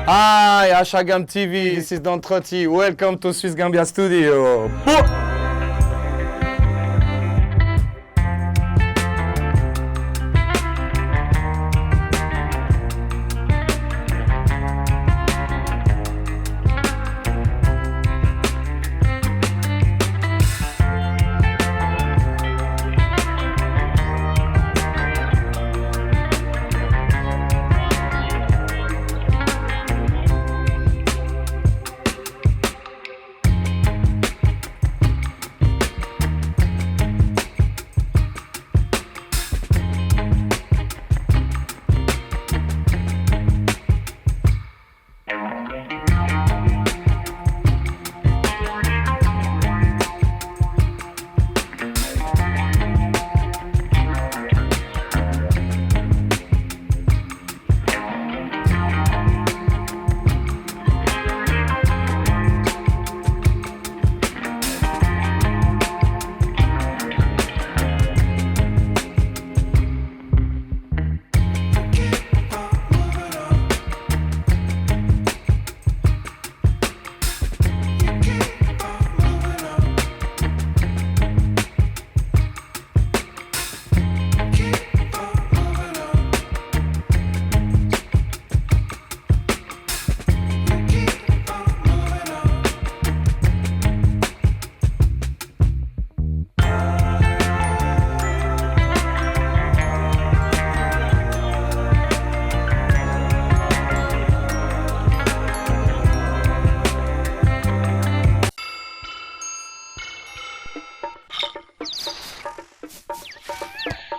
Hi, AshaGamTV, this is Don Trotti. Welcome to Swiss Gambia Studio.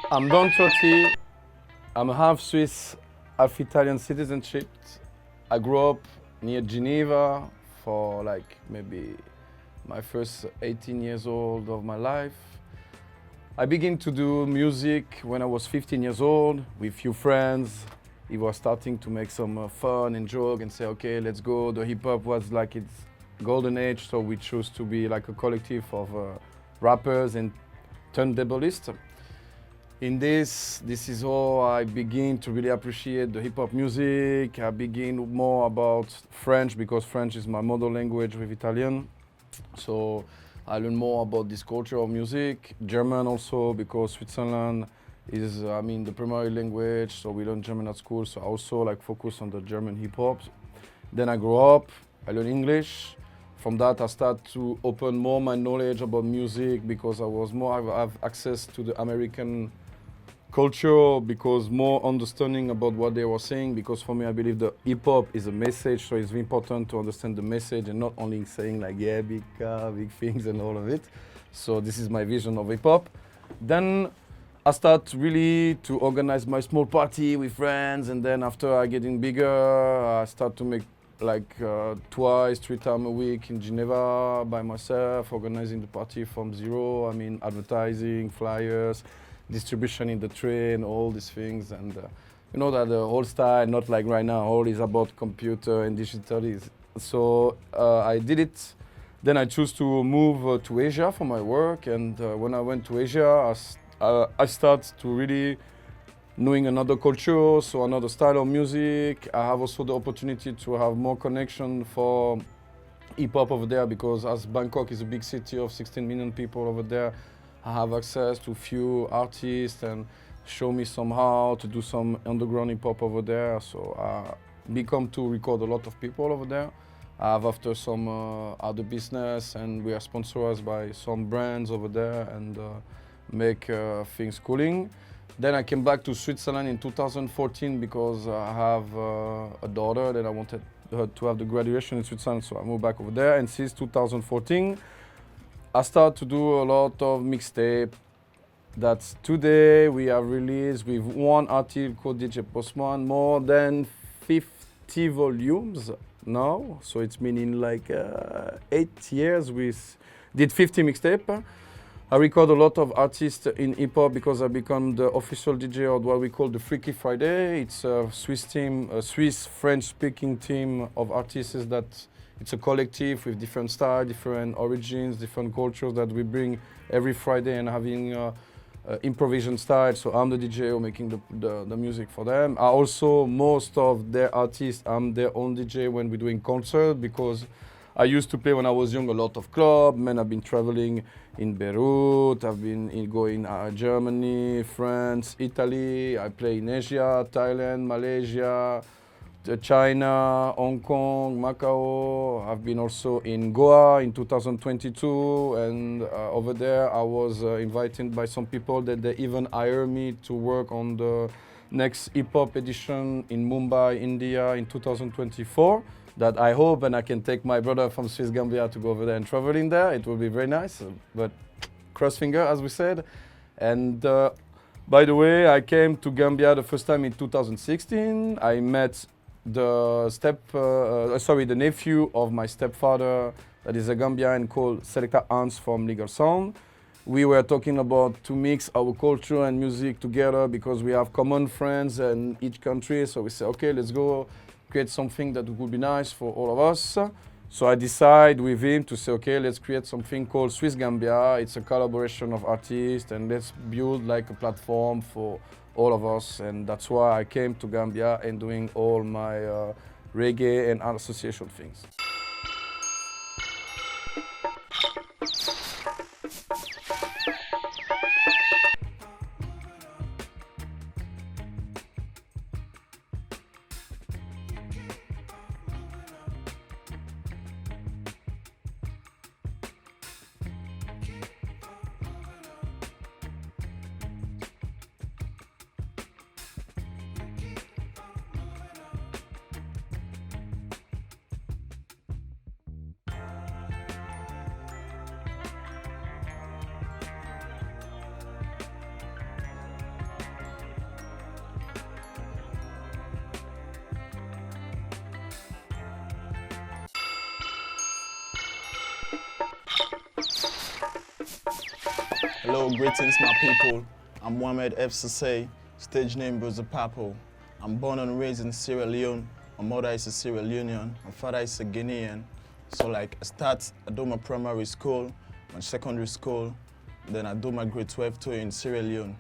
I'm Don Trotti. I'm half Swiss, half Italian citizenship. I grew up near Geneva for like maybe my first 18 years old of my life. I began to do music when I was 15 years old with few friends. We were starting to make some fun and joke and say, okay, let's go. The hip hop was like its golden age, so we chose to be like a collective of rappers and turntablists. In this is how I begin to really appreciate the hip hop music. I begin more about French because French is my mother language with Italian. So I learn more about this culture of music. German also because Switzerland is, the primary language. So we learn German at school. So I also like focus on the German hip hop. Then I grow up, I learn English. From that, I start to open more my knowledge about music because I have access to the American culture, because more understanding about what they were saying, because for me I believe the hip-hop is a message, so it's very important to understand the message and not only saying like, yeah, big car, big things and all of it. So this is my vision of hip-hop. Then I start really to organize my small party with friends, and then after I getting bigger, I start to make like twice, 3 times a week in Geneva by myself, organizing the party from zero. Advertising, flyers, distribution in the train, all these things, and you know that the whole style, not like right now, all is about computer and digital. So I did it. Then I chose to move to Asia for my work, and when I went to Asia, I started to really knowing another culture, so another style of music. I have also the opportunity to have more connection for hip-hop over there, because as Bangkok is a big city of 16 million people over there, I have access to few artists and show me somehow to do some underground hip-hop over there. So I become to record a lot of people over there. I have after some other business, and we are sponsored by some brands over there and make things cooling. Then I came back to Switzerland in 2014 because I have a daughter that I wanted her to have the graduation in Switzerland, so I moved back over there. And since 2014, I started to do a lot of mixtape. That's today we have released with one artist called DJ Postman more than 50 volumes now. So it's been in like 8 years we did 50 mixtape. I record a lot of artists in hip-hop because I become the official DJ of what we call the Freaky Friday. It's a Swiss team, a Swiss French-speaking team of artists that it's a collective with different styles, different origins, different cultures that we bring every Friday and having improvisation style, so I'm the DJ who making the music for them. Also, most of their artists, I'm their own DJ when we're doing concert, because I used to play when I was young a lot of club. Man, I've been traveling in Beirut, I've been going Germany, France, Italy. I play in Asia, Thailand, Malaysia, China, Hong Kong, Macau. I've been also in Goa in 2022, and over there I was invited by some people that they even hire me to work on the next hip-hop edition in Mumbai, India in 2024. That I hope, and I can take my brother from Swiss Gambia to go over there and travel in there. It will be very nice, but cross finger, as we said. And by the way, I came to Gambia the first time in 2016. I met the nephew of my stepfather, that is a Gambian called Selecta Hans from Legal Sound. We were talking about to mix our culture and music together because we have common friends in each country. So we said, okay, let's go create something that would be nice for all of us. So I decided with him to say, okay, let's create something called Swiss Gambia. It's a collaboration of artists, and let's build like a platform for all of us. And that's why I came to Gambia and doing all my reggae and art association things. Hello, greetings my people. I'm Mohamed F. Sase, stage name Brother Papo. I'm born and raised in Sierra Leone. My mother is a Sierra Leonean, my father is a Guinean. So I do my primary school, my secondary school, then I do my grade 12 tour in Sierra Leone.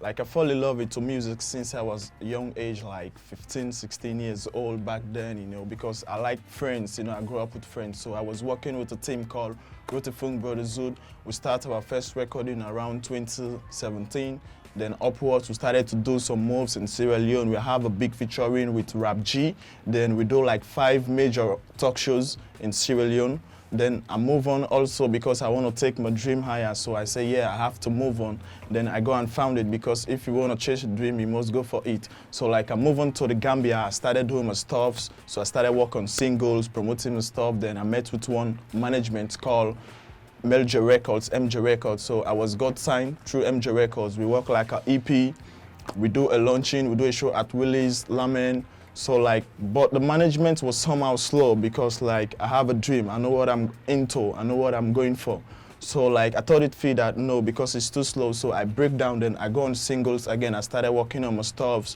I fall in love with music since I was a young age, like 15, 16 years old back then, because I like friends, I grew up with friends. So I was working with a team called Trotti Brotherhood. We started our first recording around 2017. Then upwards, we started to do some moves in Sierra Leone. We have a big featuring with Rap G. Then we do 5 major talk shows in Sierra Leone. Then I move on also because I want to take my dream higher. So I say, yeah, I have to move on. Then I go and found it, because if you want to chase a dream, you must go for it. So I move on to the Gambia. I started doing my stuff. So I started working on singles, promoting my stuff. Then I met with one management called MJ Records. So I got signed through MJ Records. We work like an EP. We do a launching. We do a show at Willie's, Lamen. So but the management was somehow slow because I have a dream. I know what I'm into. I know what I'm going for. So I thought it fit that no, because it's too slow. So I break down, then I go on singles again. I started working on my stuff,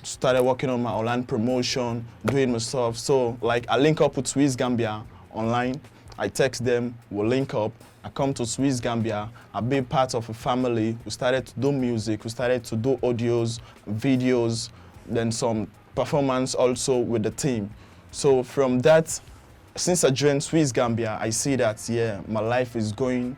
started working on my online promotion, doing my stuff. So I link up with Swiss Gambia online. I text them, we'll link up. I come to Swiss Gambia. I be part of a family. We started to do music. We started to do audios, videos, then some performance also with the team. So from that, since I joined Swiss Gambia, I see that, yeah, my life is going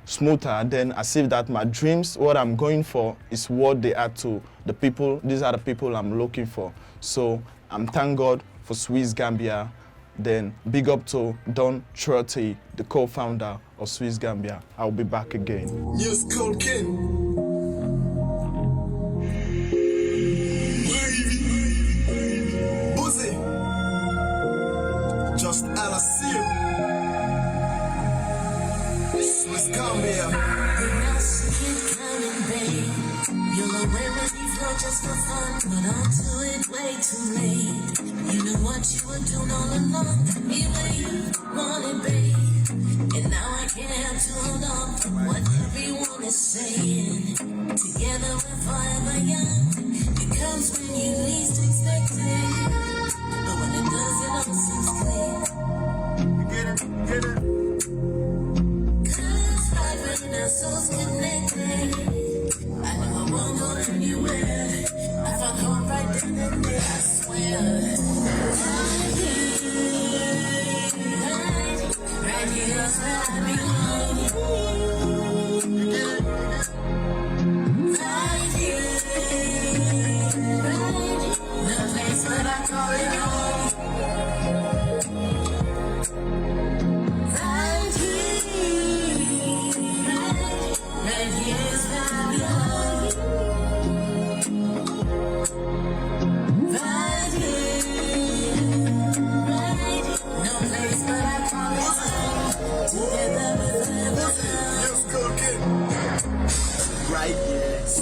smoother. Then I see that my dreams, what I'm going for, is what they are to the people. These are the people I'm looking for. So I'm thank God for Swiss Gambia. Then big up to Don Trotti, the co-founder of Swiss Gambia. I'll be back again. New School King. Just Anna Seal. Swiss Gambia. You'll away with these not just for fun, but I'll do it way too late. You knew what you were doing all along, be where you wanted, babe. And now I can't help to hold on to what everyone is saying. Together we're forever young. It comes when you least expect it. But when it does, it all seems clear. Get it. 'Cause life and our souls connected.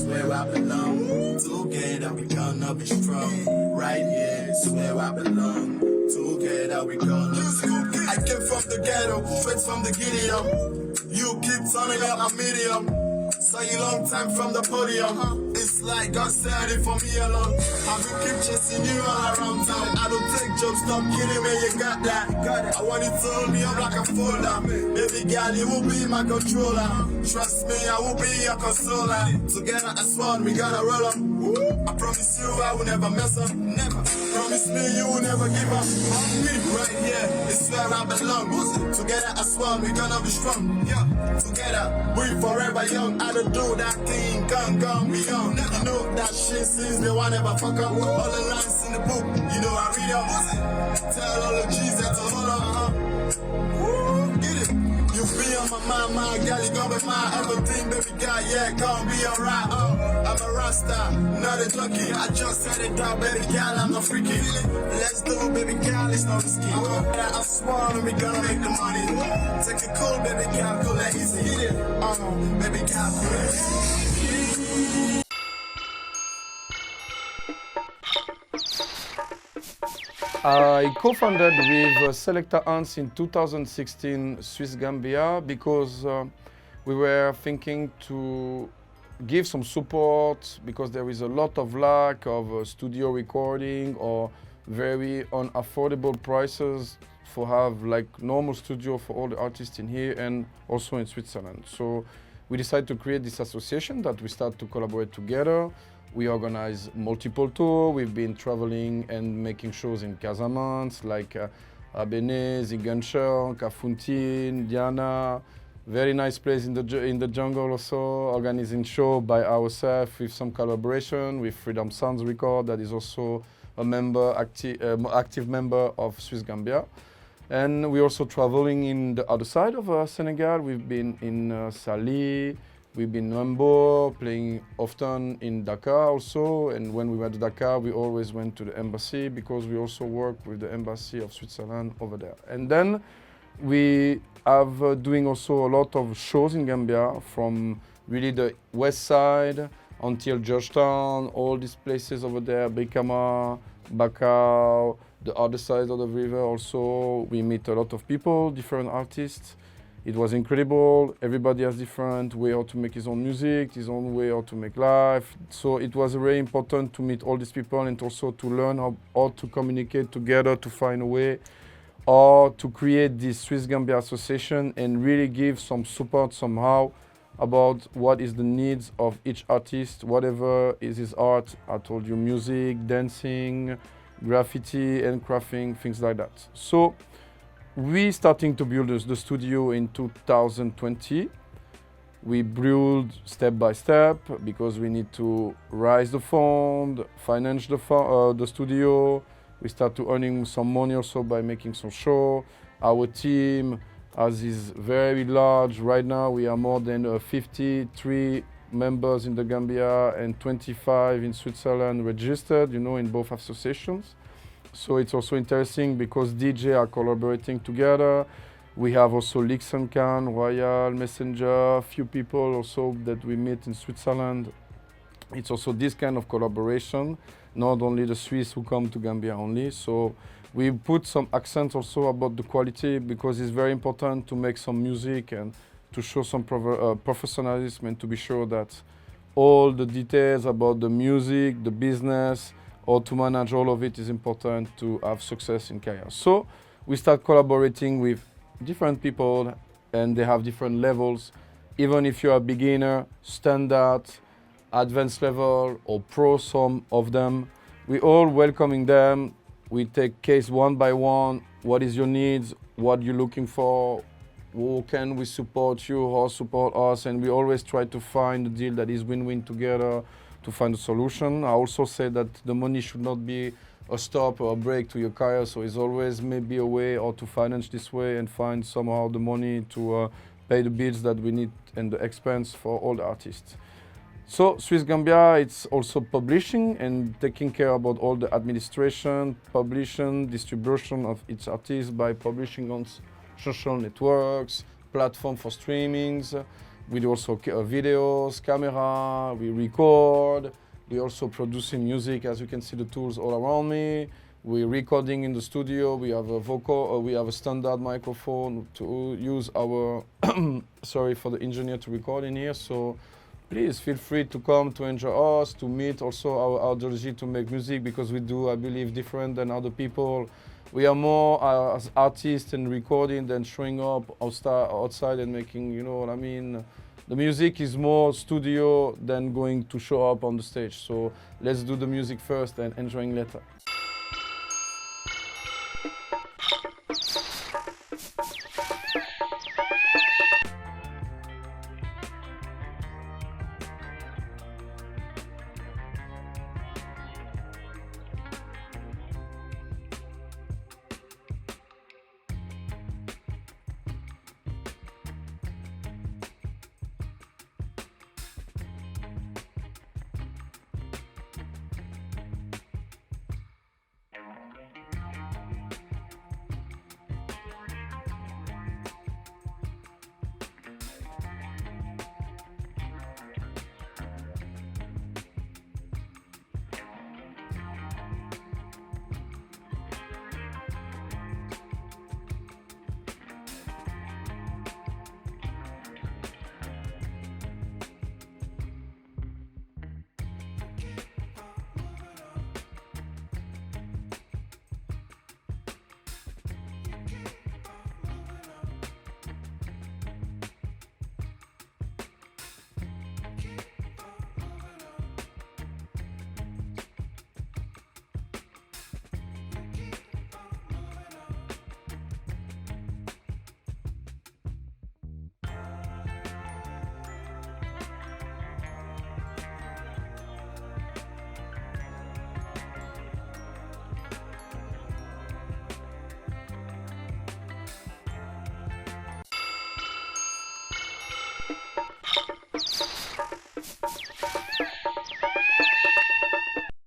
it's where I belong. Together we gonna be strong. Right here, it's where I belong. Together we gonna be strong. I came from the ghetto, straight from the Gideon. You keep turning up my medium. Saw you long time from the podium. It's like God said it for me alone. I will keep chasing you all around town. I don't take jobs, stop kidding me, you got that. I want it to hold me up like a folder. Baby girl, you will be my controller. Trust me, I will be your consoler. Together as one, we gotta roll up. I promise you I will never mess up. Never. Promise me you will never give up. Me right here, it's where I belong. Together as one, we gonna be strong. Yeah. Together, we forever young. I don't do that thing, gone beyond. You know that shit since the one ever fuck up. All the lines in the book, you know I read up. Tell all the G's that to hold on. Woo, get it. You be on my mind, girl, you gon' be my everything, baby girl, yeah, gon' be alright. I'm a rasta, not a junkie. I just said it down, baby girl, I'm not freaky. Let's do it, baby girl, it's not risky. I sworn we gonna make the money. Take it cool, baby girl, cool and easy. Hit it, baby girl, cool and easy. I co-founded with Selecta Hans in 2016 Swiss Gambia because we were thinking to give some support because there is a lot of lack of studio recording or very unaffordable prices for have like normal studio for all the artists in here and also in Switzerland. So we decided to create this association that we start to collaborate together. We organize multiple tours. We've been traveling and making shows in Casamance, like Abene, Ziguinchor, Kafountine, Diana. Very nice place in the jungle also. Organizing show by ourselves with some collaboration with Freedom Sounds Record, that is also a member, active member of Swiss Gambia. And we're also traveling in the other side of Senegal. We've been in Sali. We've been in Mambo, playing often in Dakar also, and when we went to Dakar, we always went to the embassy because we also work with the embassy of Switzerland over there. And then we have doing also a lot of shows in Gambia from really the west side until Georgetown, all these places over there, Brikama, Bakau, the other side of the river also. We meet a lot of people, different artists. It was incredible. Everybody has different way how to make his own music, his own way how to make life. So it was very important to meet all these people and also to learn how to communicate together to find a way or to create this Swiss Gambia Association and really give some support somehow about what is the needs of each artist, whatever is his art. I told you music, dancing, graffiti, handcrafting, things like that. So we starting to build the studio in 2020. We build step by step because we need to raise the fund, finance the studio. We start to earning some money also by making some show. Our team as is very large. Right now we are more than 53 members in the Gambia and 25 in Switzerland registered, in both associations. So it's also interesting because DJ are collaborating together. We have also Lixencan, Royal, Messenger, a few people also that we meet in Switzerland. It's also this kind of collaboration, not only the Swiss who come to Gambia only. So we put some accent also about the quality because it's very important to make some music and to show some professionalism and to be sure that all the details about the music, the business, or to manage all of it is important to have success in career. So we start collaborating with different people and they have different levels. Even if you're a beginner, standard, advanced level or pro, some of them, we all welcoming them. We take case one by one. What is your needs? What you're looking for? How can we support you? How support us? And we always try to find a deal that is win-win together to find a solution. I also say that the money should not be a stop or a break to your career, so it's always maybe a way or to finance this way and find somehow the money to pay the bills that we need and the expense for all the artists. So Swiss Gambia, it's also publishing and taking care about all the administration, publishing, distribution of each artist by publishing on social networks, platform for streamings, We do also videos, camera, we record. We also producing music, as you can see the tools all around me. We're recording in the studio. We have a we have a standard microphone to use our, sorry for the engineer to record in here. So please feel free to come to enjoy us, to meet also our ideology to make music, because we do, I believe, different than other people. We are more as artists and recording than showing up outside and making, you know what I mean? The music is more studio than going to show up on the stage. So let's do the music first and enjoying later.